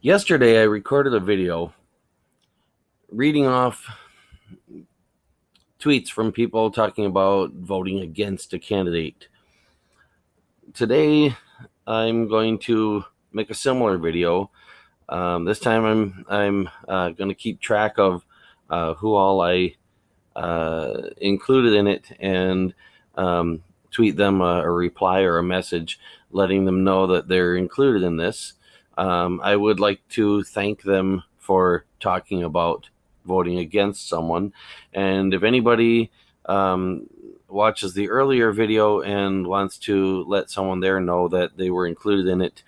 Yesterday, I recorded a video reading off tweets from people talking about voting against a candidate. Today, I'm going to make a similar video. This time, I'm going to keep track of who all I included in it and tweet them a reply or a message letting them know that they're included in this. I would like to thank them for talking about voting against someone. And if anybody watches the earlier video and wants to let someone there know that they were included in it,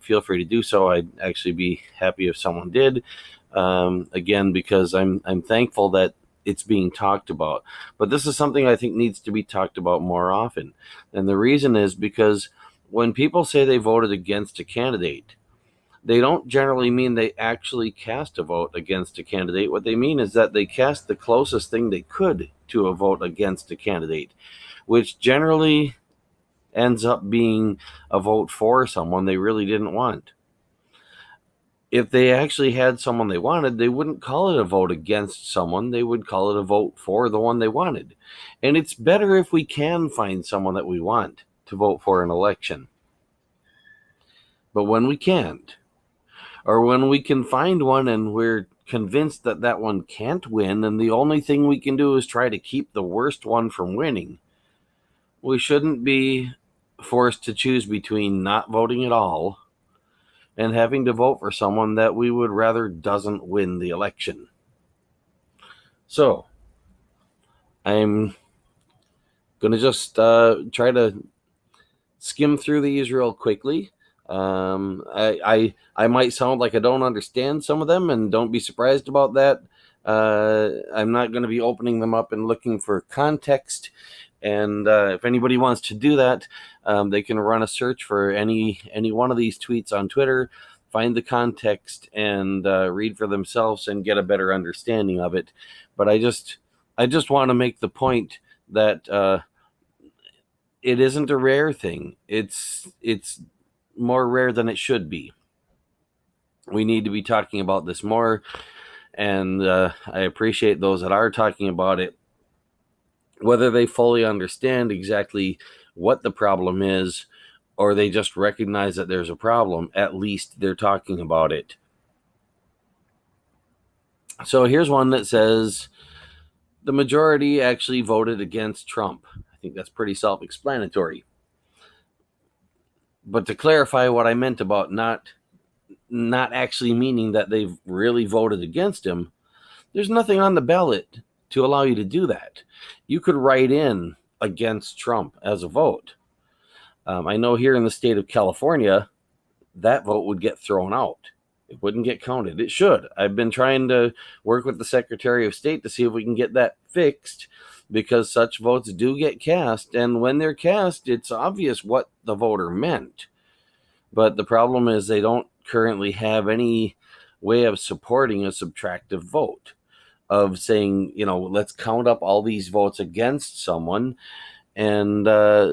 feel free to do so. I'd actually be happy if someone did. Again, because I'm thankful that it's being talked about. But this is something I think needs to be talked about more often. And the reason is because when people say they voted against a candidate, they don't generally mean they actually cast a vote against a candidate. What they mean is that they cast the closest thing they could to a vote against a candidate, which generally ends up being a vote for someone they really didn't want. If they actually had someone they wanted, they wouldn't call it a vote against someone. They would call it a vote for the one they wanted. And it's better if we can find someone that we want to vote for an election. But when we can't, or when we can find one and we're convinced that that one can't win, and the only thing we can do is try to keep the worst one from winning, we shouldn't be forced to choose between not voting at all and having to vote for someone that we would rather doesn't win the election. So, I'm going to just try to skim through these real quickly. I might sound like I don't understand some of them, and don't be surprised about that. I'm not going to be opening them up and looking for context. And if anybody wants to do that, they can run a search for any one of these tweets on Twitter, find the context, and read for themselves and get a better understanding of it. But I just want to make the point that it isn't a rare thing. It's more rare than it should be. We need to be talking about this more, and I appreciate those that are talking about it. Whether they fully understand exactly what the problem is, or they just recognize that there's a problem, at least they're talking about it. So here's one that says the majority actually voted against Trump. I think that's pretty self-explanatory. But to clarify what I meant about not actually meaning that they've really voted against him, there's nothing on the ballot to allow you to do that. You could write in against Trump as a vote. I know here in the state of California, that vote would get thrown out. It wouldn't get counted. It should. I've been trying to work with the Secretary of State to see if we can get that fixed, because such votes do get cast. And when they're cast, it's obvious what the voter meant. But the problem is they don't currently have any way of supporting a subtractive vote, of saying, let's count up all these votes against someone and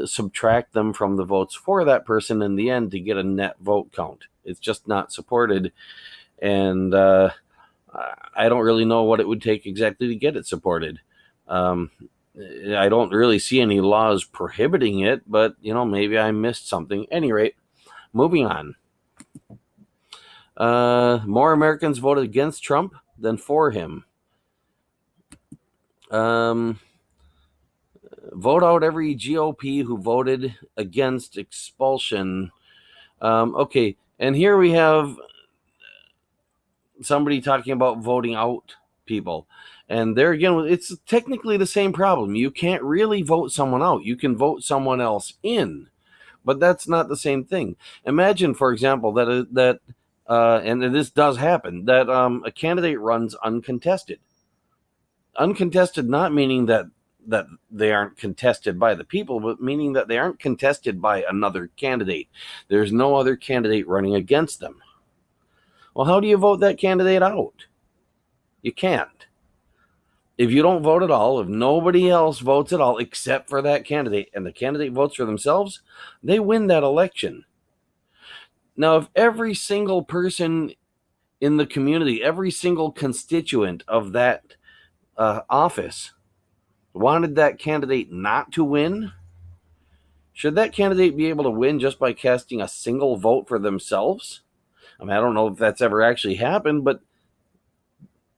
subtract them from the votes for that person in the end to get a net vote count. It's just not supported. And I don't really know what it would take exactly to get it supported. I don't really see any laws prohibiting it, but, maybe I missed something. At any rate, moving on. More Americans voted against Trump than for him. Vote out every GOP who voted against expulsion. Okay, and here we have somebody talking about voting out people. And there again, it's technically the same problem. You can't really vote someone out. You can vote someone else in, but that's not the same thing. Imagine, for example, that and this does happen, that a candidate runs uncontested. Uncontested, not meaning that they aren't contested by the people, but meaning that they aren't contested by another candidate. There's no other candidate running against them. Well, how do you vote that candidate out? You can't. If you don't vote at all, if nobody else votes at all except for that candidate, and the candidate votes for themselves, they win that election. Now, if every single person in the community, every single constituent of that office wanted that candidate not to win, should that candidate be able to win just by casting a single vote for themselves? I mean, I don't know if that's ever actually happened, but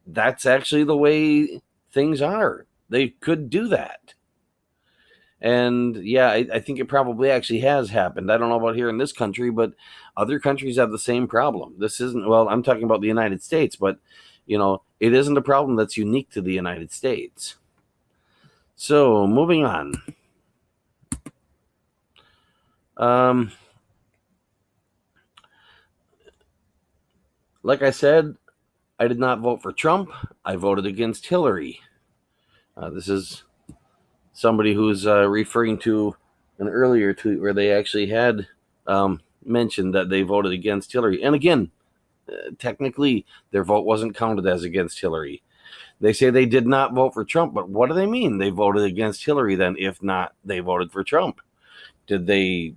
that's actually the way things are. They could do that. And yeah, I think it probably actually has happened. I don't know about here in this country, but other countries have the same problem. This isn't, well, I'm talking about the United States, but it isn't a problem that's unique to the United States. So moving on. Like I said, I did not vote for Trump. I voted against Hillary. This is somebody who's referring to an earlier tweet where they actually had mentioned that they voted against Hillary. And again, technically, their vote wasn't counted as against Hillary. They say they did not vote for Trump, but what do they mean they voted against Hillary then, if not they voted for Trump? Did they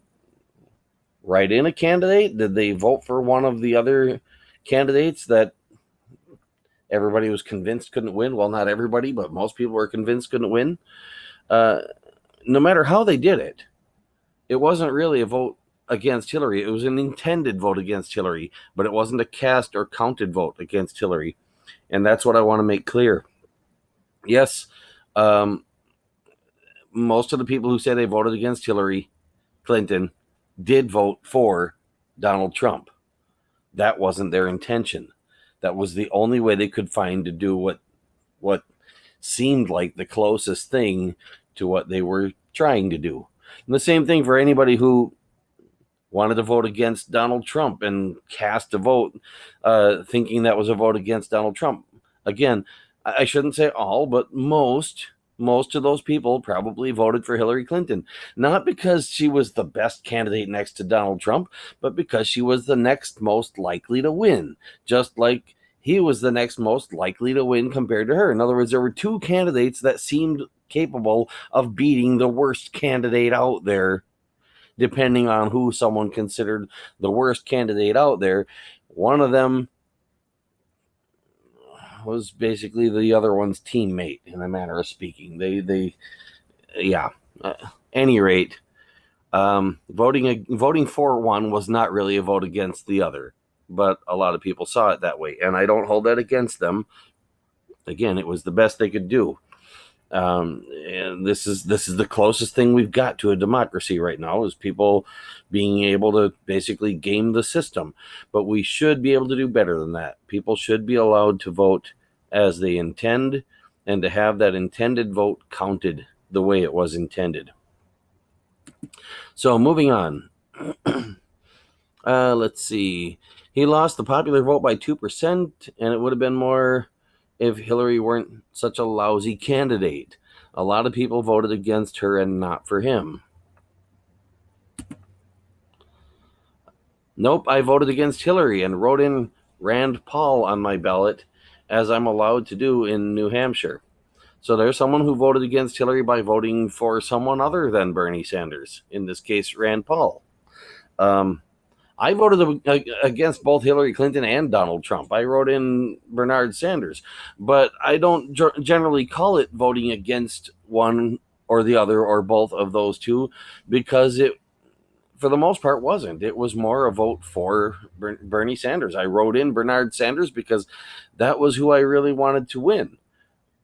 write in a candidate? Did they vote for one of the other candidates that everybody was convinced couldn't win? Well, not everybody, but most people were convinced couldn't win. No matter how they did it, it wasn't really a vote against Hillary. It was an intended vote against Hillary, but it wasn't a cast or counted vote against Hillary. And that's what I want to make clear. Yes, most of the people who say they voted against Hillary Clinton did vote for Donald Trump. That wasn't their intention. That was the only way they could find to do what seemed like the closest thing to what they were trying to do. And the same thing for anybody who wanted to vote against Donald Trump and cast a vote thinking that was a vote against Donald Trump. Again, I shouldn't say all, but most of those people probably voted for Hillary Clinton, not because she was the best candidate next to Donald Trump, but because she was the next most likely to win, just like he was the next most likely to win compared to her. In other words, there were two candidates that seemed capable of beating the worst candidate out there, depending on who someone considered the worst candidate out there. One of them was basically the other one's teammate, in a manner of speaking. Any rate, voting for one was not really a vote against the other, but a lot of people saw it that way, and I don't hold that against them. Again, it was the best they could do. And this is the closest thing we've got to a democracy right now, is people being able to basically game the system. But we should be able to do better than that. People should be allowed to vote as they intend, and to have that intended vote counted the way it was intended. So moving on. Let's see. He lost the popular vote by 2%, and it would have been more if Hillary weren't such a lousy candidate. A lot of people voted against her and not for him. Nope, I voted against Hillary and wrote in Rand Paul on my ballot, as I'm allowed to do in New Hampshire. So there's someone who voted against Hillary by voting for someone other than Bernie Sanders, in this case, Rand Paul. I voted against both Hillary Clinton and Donald Trump. I wrote in Bernard Sanders, but I don't generally call it voting against one or the other or both of those two, because it, for the most part, wasn't. It was more a vote for Bernie Sanders. I wrote in Bernard Sanders because that was who I really wanted to win.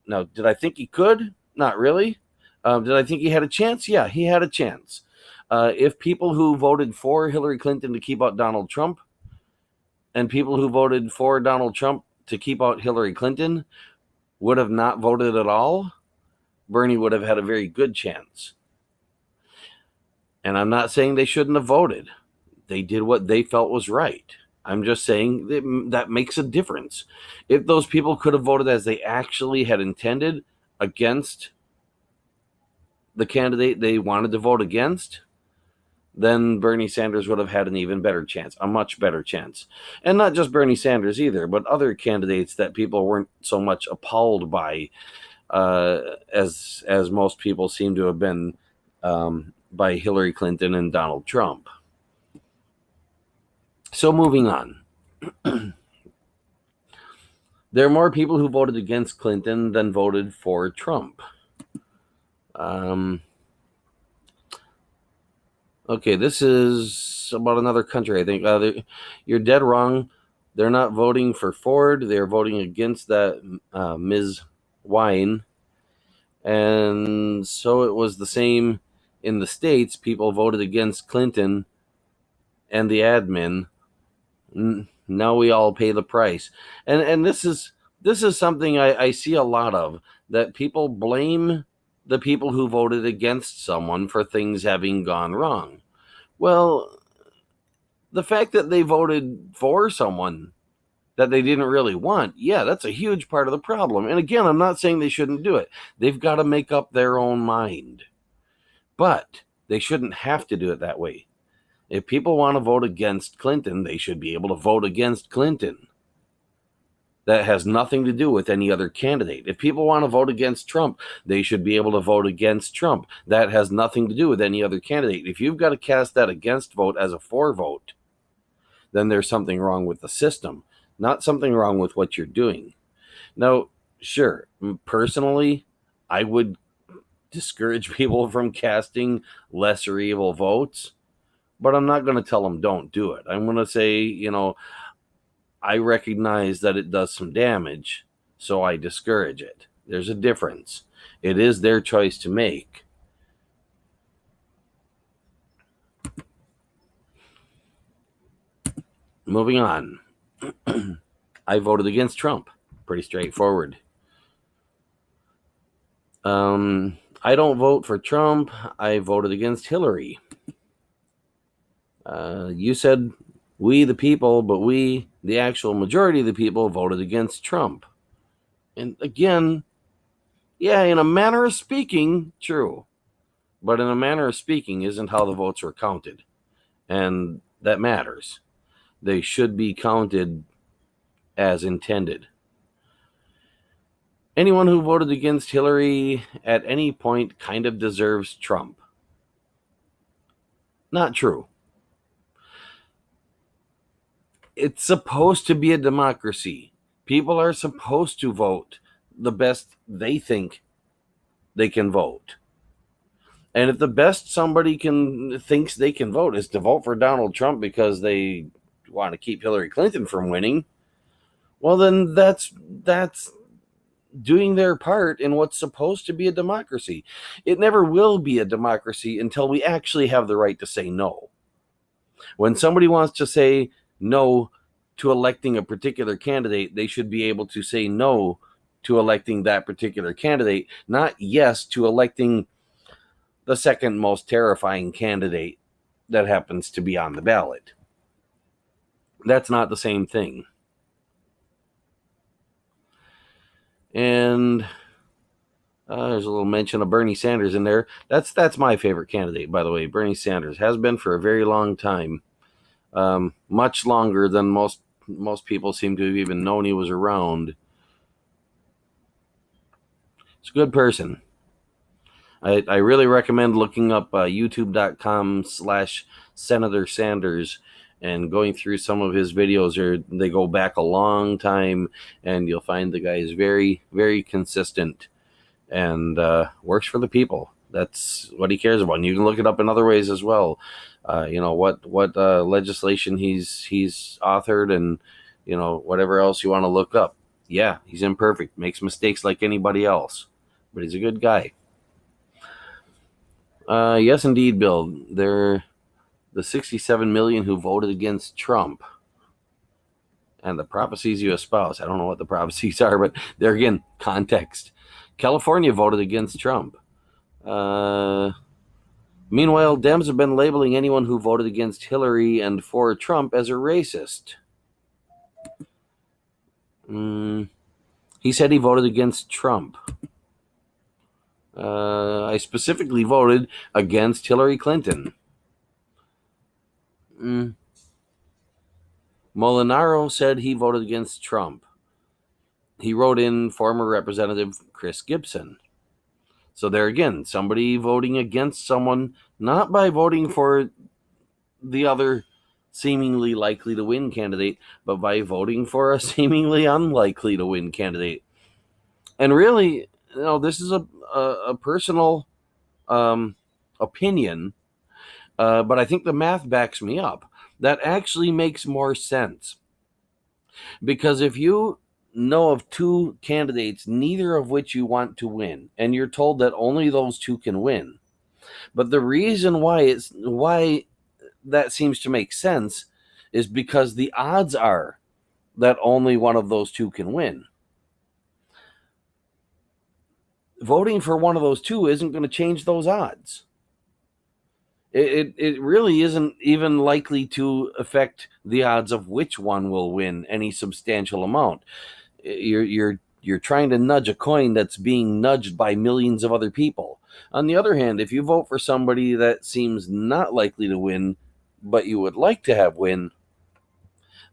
Now, did I think he could? Not really. Did I think he had a chance? Yeah, he had a chance. If people who voted for Hillary Clinton to keep out Donald Trump and people who voted for Donald Trump to keep out Hillary Clinton would have not voted at all, Bernie would have had a very good chance. And I'm not saying they shouldn't have voted. They did what they felt was right. I'm just saying that makes a difference. If those people could have voted as they actually had intended against the candidate they wanted to vote against, then Bernie Sanders would have had an even better chance, a much better chance. And not just Bernie Sanders either, but other candidates that people weren't so much appalled by as most people seem to have been by Hillary Clinton and Donald Trump. So moving on. There are more people who voted against Clinton than voted for Trump. Okay, this is about another country, I think. You're dead wrong. They're not voting for Ford. They're voting against that Ms. Wine. And so it was the same in the States. People voted against Clinton and the admin. Now we all pay the price. And this is something I see a lot of, that people blame the people who voted against someone for things having gone wrong. Well, the fact that they voted for someone that they didn't really want, yeah, that's a huge part of the problem. And again, I'm not saying they shouldn't do it. They've got to make up their own mind. But they shouldn't have to do it that way. If people want to vote against Clinton, they should be able to vote against Clinton. That has nothing to do with any other candidate. If people want to vote against Trump, they should be able to vote against Trump. That has nothing to do with any other candidate. If you've got to cast that against vote as a for vote, then there's something wrong with the system, not something wrong with what you're doing. Now, sure, personally, I would discourage people from casting lesser evil votes, but I'm not going to tell them don't do it. I'm going to say, I recognize that it does some damage, so I discourage it. There's a difference. It is their choice to make. Moving on. I voted against Trump. Pretty straightforward. I don't vote for Trump. I voted against Hillary. You said we the people, but we, the actual majority of the people, voted against Trump. And again, yeah, in a manner of speaking, true. But in a manner of speaking isn't how the votes were counted. And that matters. They should be counted as intended. Anyone who voted against Hillary at any point kind of deserves Trump. Not true. It's supposed to be a democracy. People are supposed to vote the best they think they can vote. And if the best somebody thinks they can vote is to vote for Donald Trump because they want to keep Hillary Clinton from winning, well, then that's doing their part in what's supposed to be a democracy. It never will be a democracy until we actually have the right to say no. When somebody wants to say no to electing a particular candidate, they should be able to say no to electing that particular candidate, not yes to electing the second most terrifying candidate that happens to be on the ballot. That's not the same thing. And there's a little mention of Bernie Sanders in there. That's my favorite candidate, by the way. Bernie Sanders has been for a very long time, much longer than most people seem to have even known he was around. He's a good person. I really recommend looking up youtube.com/Senator Sanders and going through some of his videos. They go back a long time, and you'll find the guy is very, very consistent and works for the people. That's what he cares about. And you can look it up in other ways as well. What legislation he's authored, and whatever else you want to look up. Yeah, he's imperfect, makes mistakes like anybody else, but he's a good guy. Yes, indeed, Bill. They're the 67 million who voted against Trump. And the prophecies you espouse. I don't know what the prophecies are, but there again, context. California voted against Trump. Meanwhile, Dems have been labeling anyone who voted against Hillary and for Trump as a racist. He said he voted against Trump. I specifically voted against Hillary Clinton. Molinaro said he voted against Trump. He wrote in former Representative Chris Gibson. So there again, somebody voting against someone, not by voting for the other seemingly likely to win candidate, but by voting for a seemingly unlikely to win candidate. And really, this is a personal opinion, but I think the math backs me up. That actually makes more sense. Because if you know of two candidates, neither of which you want to win, and you're told that only those two can win, but the reason why that seems to make sense is because the odds are that only one of those two can win. Voting for one of those two isn't going to change those odds. It really isn't even likely to affect the odds of which one will win any substantial amount. You're trying to nudge a coin that's being nudged by millions of other people. On the other hand, if you vote for somebody that seems not likely to win, but you would like to have win,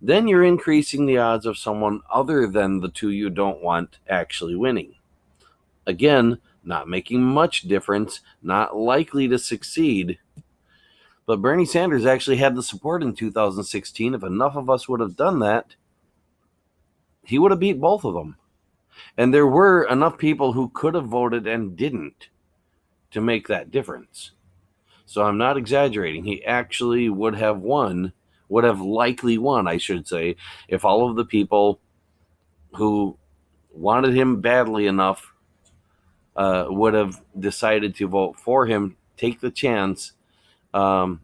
then you're increasing the odds of someone other than the two you don't want actually winning. Again, not making much difference, not likely to succeed. But Bernie Sanders actually had the support in 2016. If enough of us would have done that, he would have beat both of them. And there were enough people who could have voted and didn't to make that difference. So I'm not exaggerating. He actually would have likely won, I should say, if all of the people who wanted him badly enough would have decided to vote for him, take the chance, and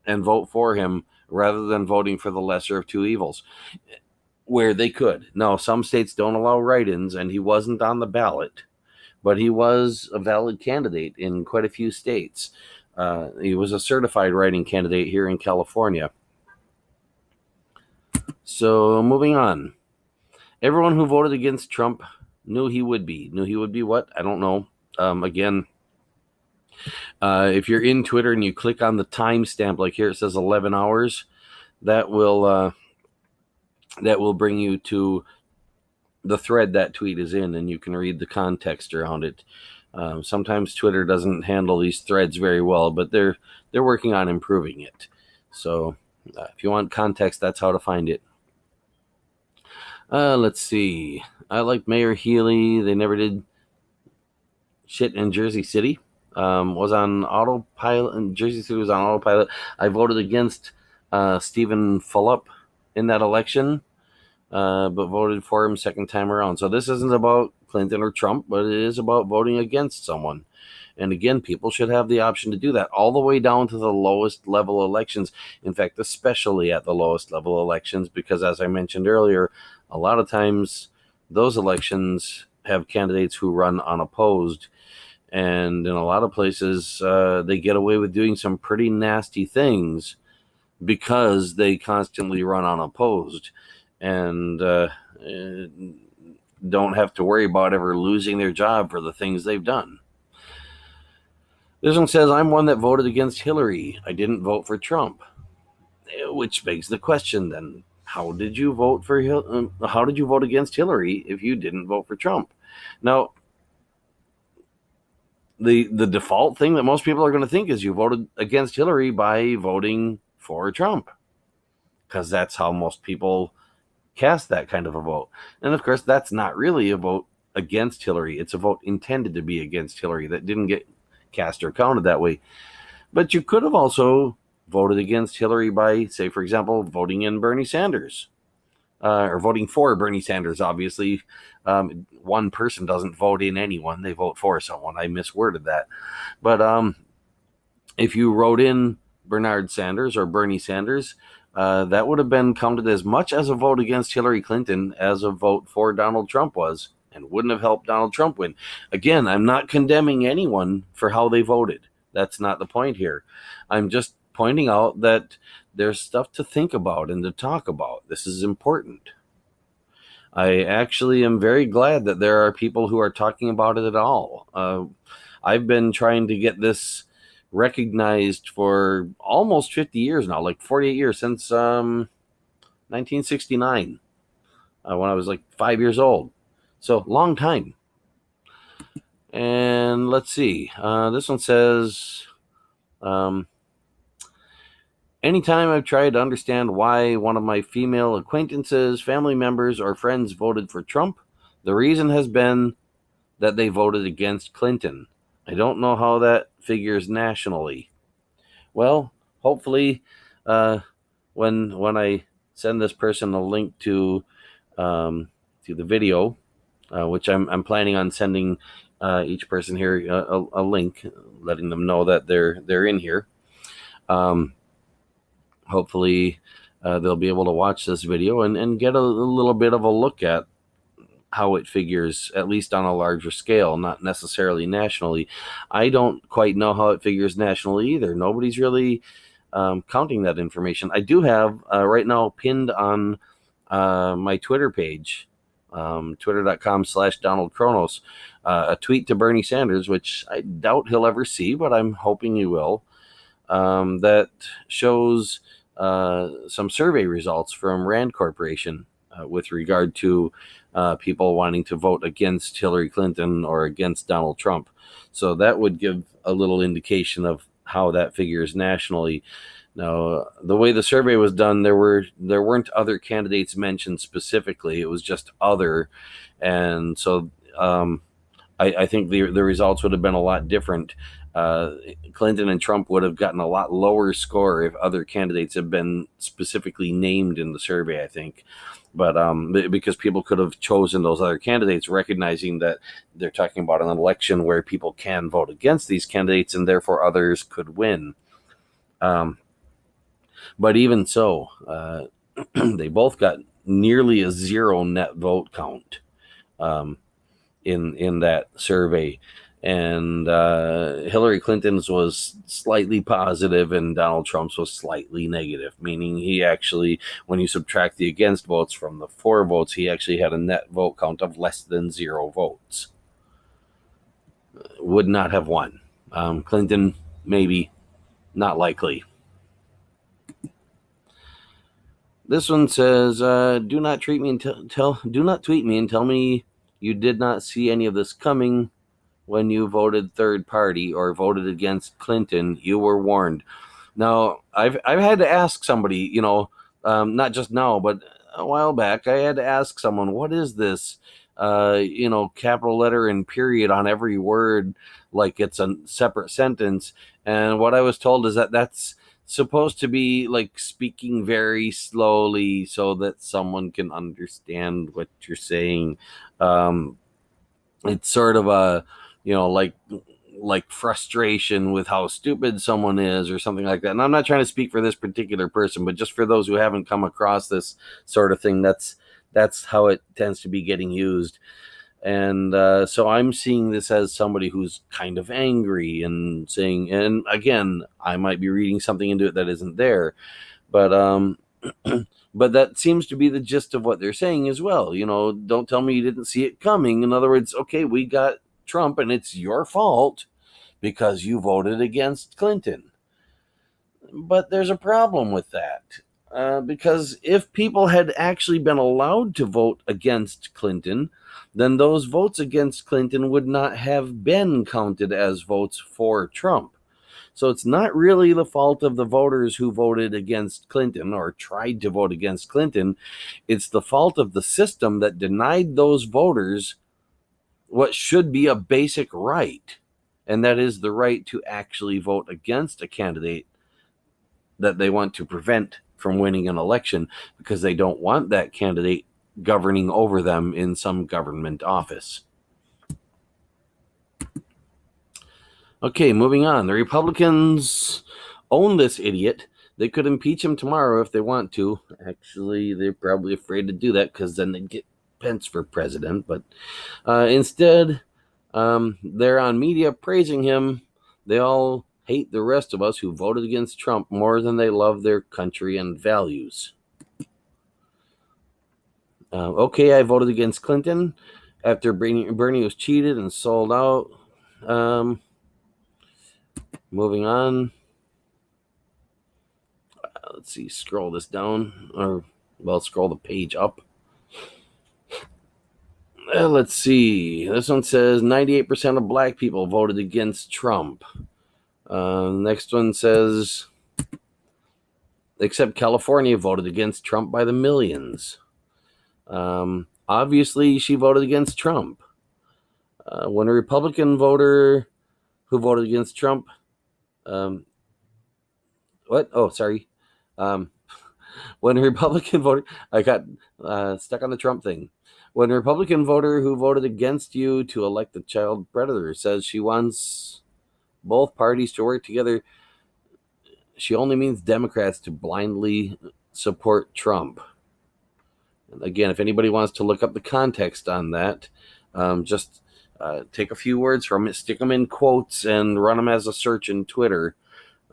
vote for him rather than voting for the lesser of two evils, where they could. Now, some states don't allow write-ins, and he wasn't on the ballot, but he was a valid candidate in quite a few states. He was a certified write-in candidate here in California. So, moving on. Everyone who voted against Trump knew he would be. Knew he would be what? I don't know. Again, if you're in Twitter and you click on the timestamp, like here it says 11 hours, that will bring you to the thread that tweet is in, and you can read the context around it. Sometimes Twitter doesn't handle these threads very well, but they're working on improving it. So if you want context, that's how to find it. Let's see. I like Mayor Healy. They never did shit in Jersey City. Was on autopilot, and Jersey City was on autopilot. I voted against Stephen Fulop in that election, but voted for him second time around. So this isn't about Clinton or Trump, but it is about voting against someone. And again, people should have the option to do that all the way down to the lowest level elections. In fact, especially at the lowest level elections, because as I mentioned earlier, a lot of times those elections have candidates who run unopposed. And in a lot of places, they get away with doing some pretty nasty things because they constantly run unopposed and don't have to worry about ever losing their job for the things they've done. This one says, I'm one that voted against Hillary. I didn't vote for Trump. Which begs the question then, how did you vote against Hillary if you didn't vote for Trump? Now, the default thing that most people are going to think is you voted against Hillary by voting for Trump, because that's how most people cast that kind of a vote. And of course, that's not really a vote against Hillary. It's a vote intended to be against Hillary that didn't get cast or counted that way. But you could have also voted against Hillary by, say, for example, voting in Bernie Sanders. Or voting for Bernie Sanders, obviously. One person doesn't vote in anyone. They vote for someone. I misworded that. But if you wrote in Bernard Sanders or Bernie Sanders, that would have been counted as much as a vote against Hillary Clinton as a vote for Donald Trump was, and wouldn't have helped Donald Trump win. Again, I'm not condemning anyone for how they voted. That's not the point here. I'm just pointing out that there's stuff to think about and to talk about. This is important. I actually am very glad that there are people who are talking about it at all. I've been trying to get this recognized for almost 50 years now, like 48 years, since 1969, when I was like 5 years old. So, long time. And let's see. This one says, Anytime I've tried to understand why one of my female acquaintances, family members, or friends voted for Trump, the reason has been that they voted against Clinton. I don't know how that figures nationally. Well, hopefully, uh, when I send this person a link to the video, which I'm planning on sending each person here a link, letting them know that they're in here. Hopefully, they'll be able to watch this video and get a little bit of a look at how it figures, at least on a larger scale, not necessarily nationally. I don't quite know how it figures nationally either. Nobody's really counting that information. I do have right now pinned on my Twitter page, twitter.com/Donald Kronos, a tweet to Bernie Sanders, which I doubt he'll ever see, but I'm hoping he will, that shows some survey results from Rand Corporation with regard to people wanting to vote against Hillary Clinton or against Donald Trump. So that would give a little indication of how that figures nationally. Now, the way the survey was done, there weren't other candidates mentioned specifically. It was just other, and so I think the results would have been a lot different. Clinton and Trump would have gotten a lot lower score if other candidates had been specifically named in the survey, I think. But because people could have chosen those other candidates, recognizing that they're talking about an election where people can vote against these candidates and therefore others could win. But even so, they both got nearly a zero net vote count in that survey. And Hillary Clinton's was slightly positive and Donald Trump's was slightly negative, meaning he actually, when you subtract the against votes from the for votes, he actually had a net vote count of less than 0 votes. Would not have won. Clinton, maybe, not likely. This one says, "Do not tweet me and tell me you did not see any of this coming when you voted third party or voted against Clinton. You were warned." Now, I've had to ask somebody, not just now, but a while back, I had to ask someone, what is this, capital letter and period on every word, like it's a separate sentence. And what I was told is that that's supposed to be like speaking very slowly so that someone can understand what you're saying. It's sort of a, like frustration with how stupid someone is or something like that. And I'm not trying to speak for this particular person, but just for those who haven't come across this sort of thing, that's how it tends to be getting used. And so I'm seeing this as somebody who's kind of angry and saying, and again, I might be reading something into it that isn't there, but but that seems to be the gist of what they're saying as well. Don't tell me you didn't see it coming. In other words, okay, we got Trump and it's your fault because you voted against Clinton. But there's a problem with that. Because if people had actually been allowed to vote against Clinton, then those votes against Clinton would not have been counted as votes for Trump. So it's not really the fault of the voters who voted against Clinton or tried to vote against Clinton. It's the fault of the system that denied those voters what should be a basic right, and that is the right to actually vote against a candidate that they want to prevent from winning an election because they don't want that candidate governing over them in some government office. Okay, moving on. The Republicans own this idiot. They could impeach him tomorrow if they want to. Actually, they're probably afraid to do that because then they'd get Pence for president. But instead, they're on media praising him. They all hate the rest of us who voted against Trump more than they love their country and values. Okay, I voted against Clinton after Bernie was cheated and sold out. Moving on. Let's see, scroll this down, scroll the page up. Let's see. This one says 98% of black people voted against Trump. Next one says except California voted against Trump by the millions. Obviously, she voted against Trump. When a Republican voter who voted against Trump, um, what? Oh, sorry. Um, when a Republican voter, I got stuck on the Trump thing. When a Republican voter who voted against you to elect the child predator says she wants both parties to work together, she only means Democrats to blindly support Trump. Again, if anybody wants to look up the context on that, just take a few words from it, stick them in quotes, and run them as a search in Twitter,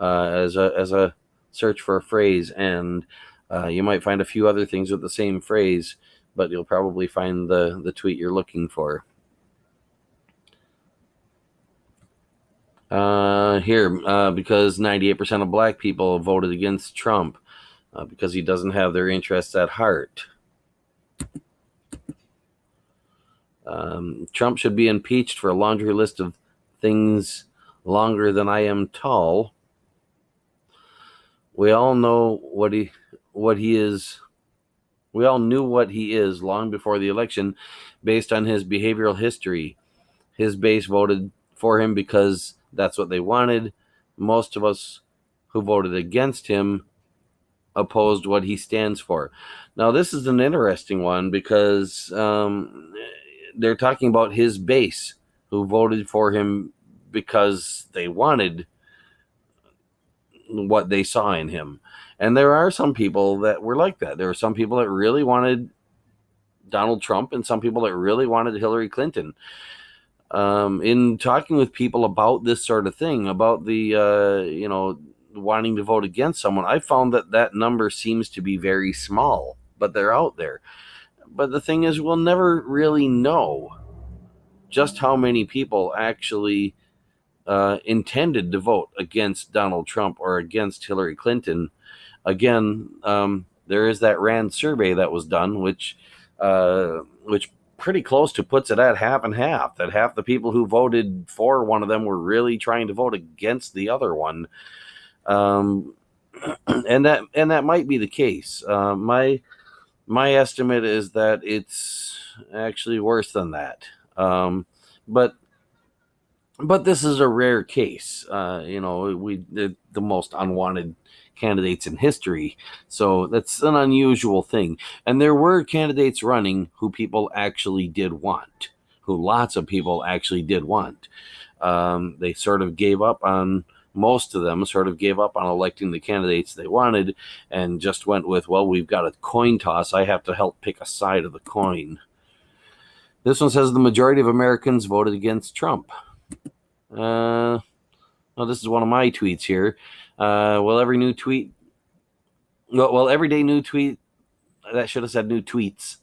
as a search for a phrase, and you might find a few other things with the same phrase, but you'll probably find the tweet you're looking for. Because 98% of black people voted against Trump because he doesn't have their interests at heart. Trump should be impeached for a laundry list of things longer than I am tall. We all know what he is. We all knew what he is long before the election based on his behavioral history. His base voted for him because that's what they wanted. Most of us who voted against him opposed what he stands for. Now, this is an interesting one because they're talking about his base who voted for him because they wanted what they saw in him. And there are some people that were like that. There were some people that really wanted Donald Trump and some people that really wanted Hillary Clinton. In talking with people about this sort of thing, about the, wanting to vote against someone, I found that number seems to be very small, but they're out there. But the thing is, we'll never really know just how many people actually intended to vote against Donald Trump or against Hillary Clinton. Again, there is that Rand survey that was done, which pretty close to puts it at half and half. That half the people who voted for one of them were really trying to vote against the other one, and that might be the case. My estimate is that it's actually worse than that. But this is a rare case. The most unwanted candidates in history, so that's an unusual thing. And there were candidates running who people actually did want, who lots of people actually did want. They sort of gave up on, most of them sort of gave up on electing the candidates they wanted and just went with, well, we've got a coin toss. I have to help pick a side of the coin. This one says the majority of Americans voted against Trump. Well, this is one of my tweets here. Every day new tweet, that should have said new tweets,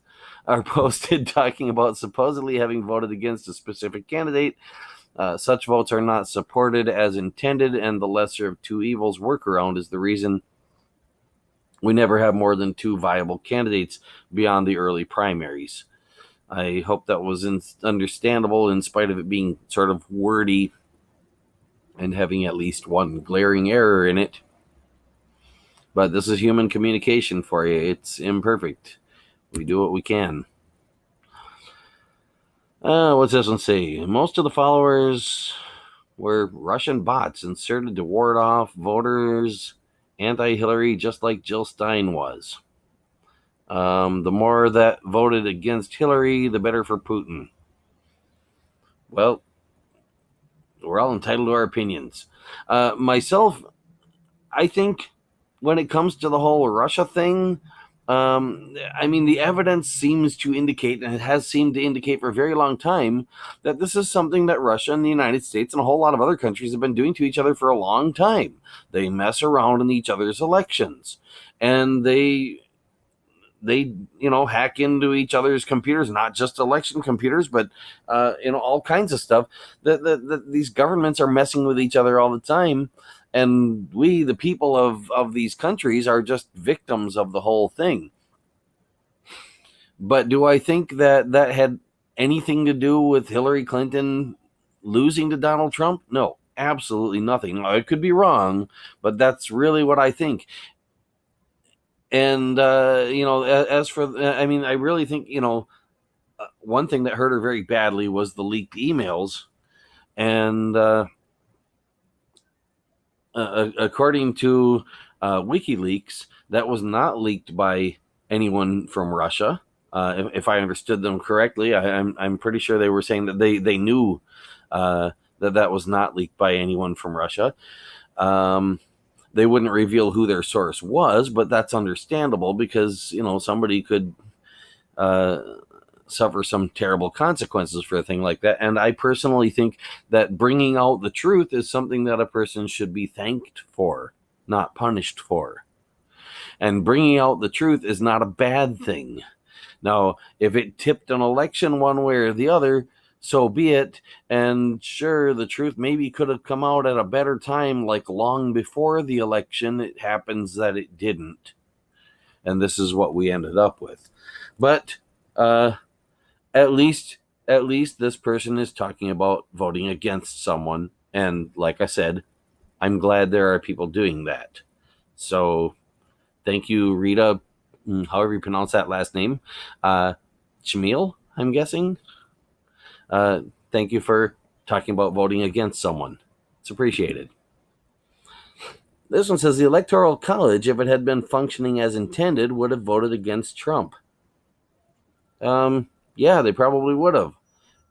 are posted talking about supposedly having voted against a specific candidate. Such votes are not supported as intended, and the lesser of two evils workaround is the reason we never have more than two viable candidates beyond the early primaries. I hope that was understandable in spite of it being sort of wordy and having at least one glaring error in it. But this is human communication for you. It's imperfect. We do what we can. What's this one say? Most of the followers were Russian bots inserted to ward off voters anti-Hillary, just like Jill Stein was. The more that voted against Hillary, the better for Putin. Well, we're all entitled to our opinions. Myself, I think when it comes to the whole Russia thing, the evidence seems to indicate, and it has seemed to indicate for a very long time, that this is something that Russia and the United States and a whole lot of other countries have been doing to each other for a long time. They mess around in each other's elections, and they hack into each other's computers, not just election computers, but all kinds of stuff. That these governments are messing with each other all the time, and we, the people of these countries, are just victims of the whole thing. But do I think that had anything to do with Hillary Clinton losing to Donald Trump? No, absolutely nothing. I could be wrong, but that's really what I think. And as for, I mean, I really think, one thing that hurt her very badly was the leaked emails. And according to WikiLeaks, that was not leaked by anyone from Russia. If I understood them correctly, I'm pretty sure they were saying that they knew that was not leaked by anyone from Russia. They wouldn't reveal who their source was, but that's understandable because somebody could suffer some terrible consequences for a thing like that. And I personally think that bringing out the truth is something that a person should be thanked for, not punished for. And bringing out the truth is not a bad thing. Now, if it tipped an election one way or the other, so be it. And sure, the truth maybe could have come out at a better time, like long before the election. It happens that it didn't. And this is what we ended up with. But at least this person is talking about voting against someone. And like I said, I'm glad there are people doing that. So thank you, Rita, however you pronounce that last name. Chamil, I'm guessing. Thank you for talking about voting against someone. It's appreciated. This one says the Electoral College, if it had been functioning as intended, would have voted against Trump. Yeah, they probably would have,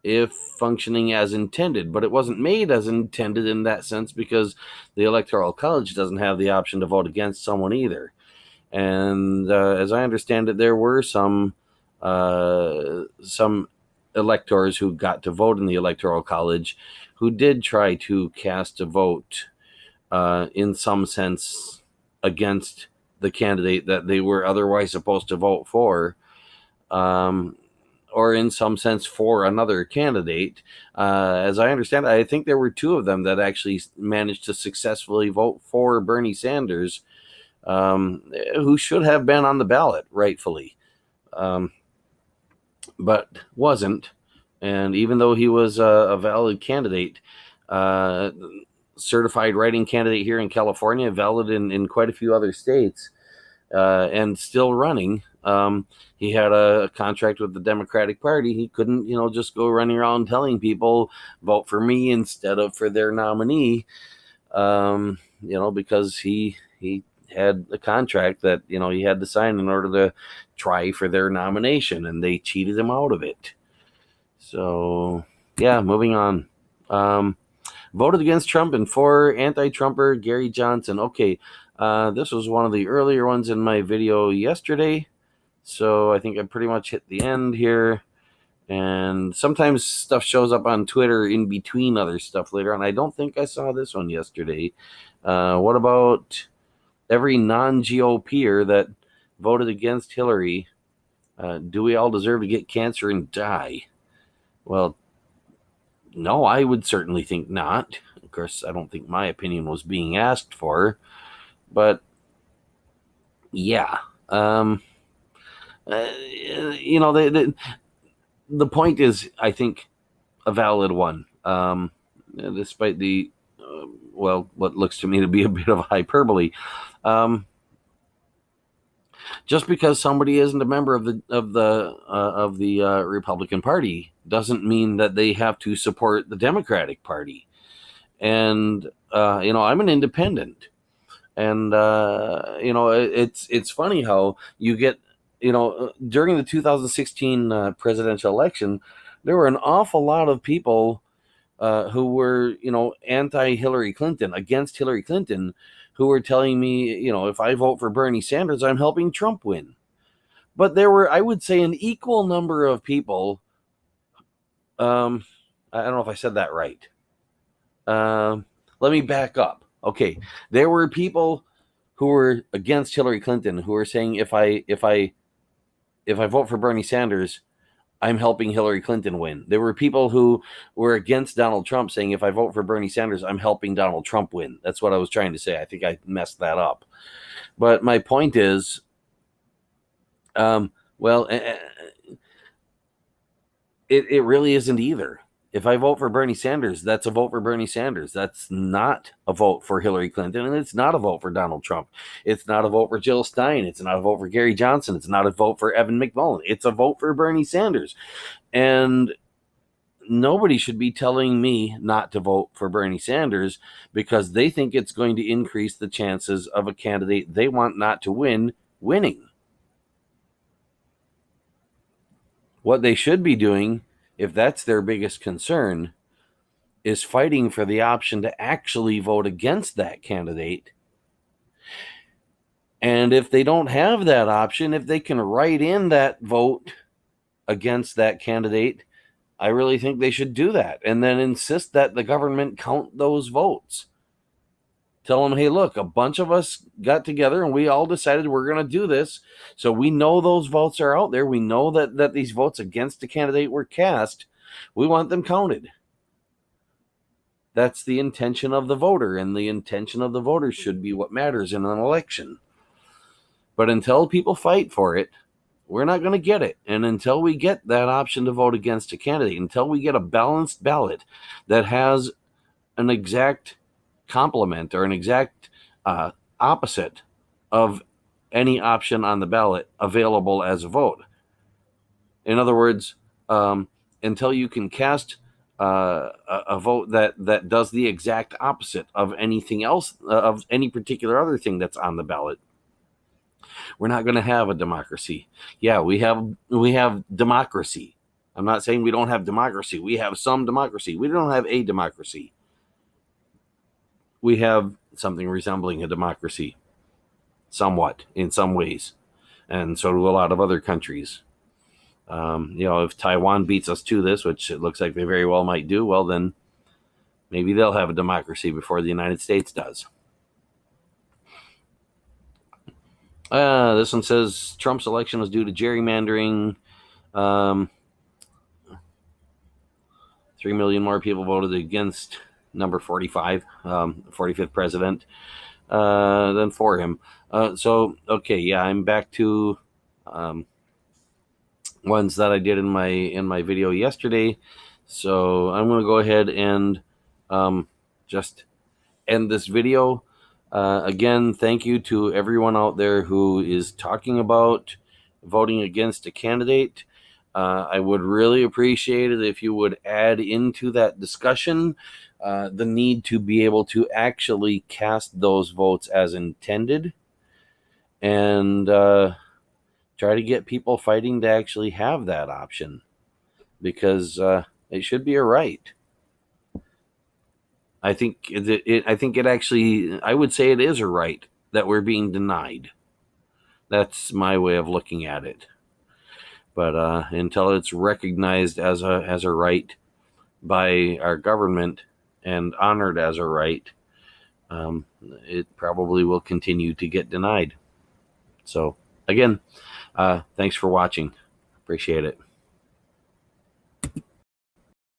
if functioning as intended, but it wasn't made as intended in that sense because the Electoral College doesn't have the option to vote against someone either. And as I understand it, there were some electors who got to vote in the Electoral College who did try to cast a vote in some sense against the candidate that they were otherwise supposed to vote for, or in some sense for another candidate. As I understand it, I think there were two of them that actually managed to successfully vote for Bernie Sanders, who should have been on the ballot rightfully, but wasn't. And even though he was a valid candidate, certified writing candidate here in California, valid in quite a few other states, and still running, he had a contract with the Democratic Party. He couldn't, just go running around telling people vote for me instead of for their nominee, because he had a contract that he had to sign in order to try for their nomination, and they cheated him out of it. So yeah, moving on. Voted against Trump and for anti-Trumper Gary Johnson. Okay, this was one of the earlier ones in my video yesterday, so I think I pretty much hit the end here. And sometimes stuff shows up on Twitter in between other stuff later on. I don't think I saw this one yesterday. What about every non-GOPer that voted against Hillary? Do we all deserve to get cancer and die? Well, no, I would certainly think not. Of course, I don't think my opinion was being asked for, but yeah. The point is, I think, a valid one, despite the, what looks to me to be a bit of hyperbole. Just because somebody isn't a member of the Republican Party doesn't mean that they have to support the Democratic Party. And I'm an independent, and it's funny how you get during the 2016 presidential election, there were an awful lot of people who were anti-Hillary Clinton, against Hillary Clinton, who were telling me, if I vote for Bernie Sanders, I'm helping Trump win. But there were, I would say, an equal number of people. I don't know if I said that right. Let me back up. Okay, there were people who were against Hillary Clinton who were saying, if I vote for Bernie Sanders, I'm helping Hillary Clinton win. There were people who were against Donald Trump saying, if I vote for Bernie Sanders, I'm helping Donald Trump win. That's what I was trying to say. I think I messed that up. But my point is, it really isn't either. If I vote for Bernie Sanders, that's a vote for Bernie Sanders. That's not a vote for Hillary Clinton, and it's not a vote for Donald Trump. It's not a vote for Jill Stein. It's not a vote for Gary Johnson. It's not a vote for Evan McMullen. It's a vote for Bernie Sanders. And nobody should be telling me not to vote for Bernie Sanders because they think it's going to increase the chances of a candidate they want not to win winning. What they should be doing, if that's their biggest concern, is fighting for the option to actually vote against that candidate. And if they don't have that option, if they can write in that vote against that candidate, I really think they should do that and then insist that the government count those votes. Tell them, hey, look, a bunch of us got together and we all decided we're going to do this. So we know those votes are out there. We know that these votes against the candidate were cast. We want them counted. That's the intention of the voter, and the intention of the voter should be what matters in an election. But until people fight for it, we're not going to get it. And until we get that option to vote against a candidate, until we get a balanced ballot that has an exact complement or an exact opposite of any option on the ballot available as a vote. In other words, until you can cast a vote that does the exact opposite of anything else, of any particular other thing that's on the ballot, we're not going to have a democracy. Yeah, we have democracy. I'm not saying we don't have democracy. We have some democracy. We don't have a democracy. We have something resembling a democracy, somewhat, in some ways. And so do a lot of other countries. If Taiwan beats us to this, which it looks like they very well might do, well, then maybe they'll have a democracy before the United States does. This one says Trump's election was due to gerrymandering. 3 million more people voted against number 45, 45th president, than for him. I'm back to ones that I did in my video yesterday. So I'm going to go ahead and just end this video. Again, thank you to everyone out there who is talking about voting against a candidate. I would really appreciate it if you would add into that discussion the need to be able to actually cast those votes as intended, and try to get people fighting to actually have that option, because it should be a right. I think I would say it is a right that we're being denied. That's my way of looking at it. But until it's recognized as a right by our government and honored as a right, it probably will continue to get denied. So again, thanks for watching. Appreciate it.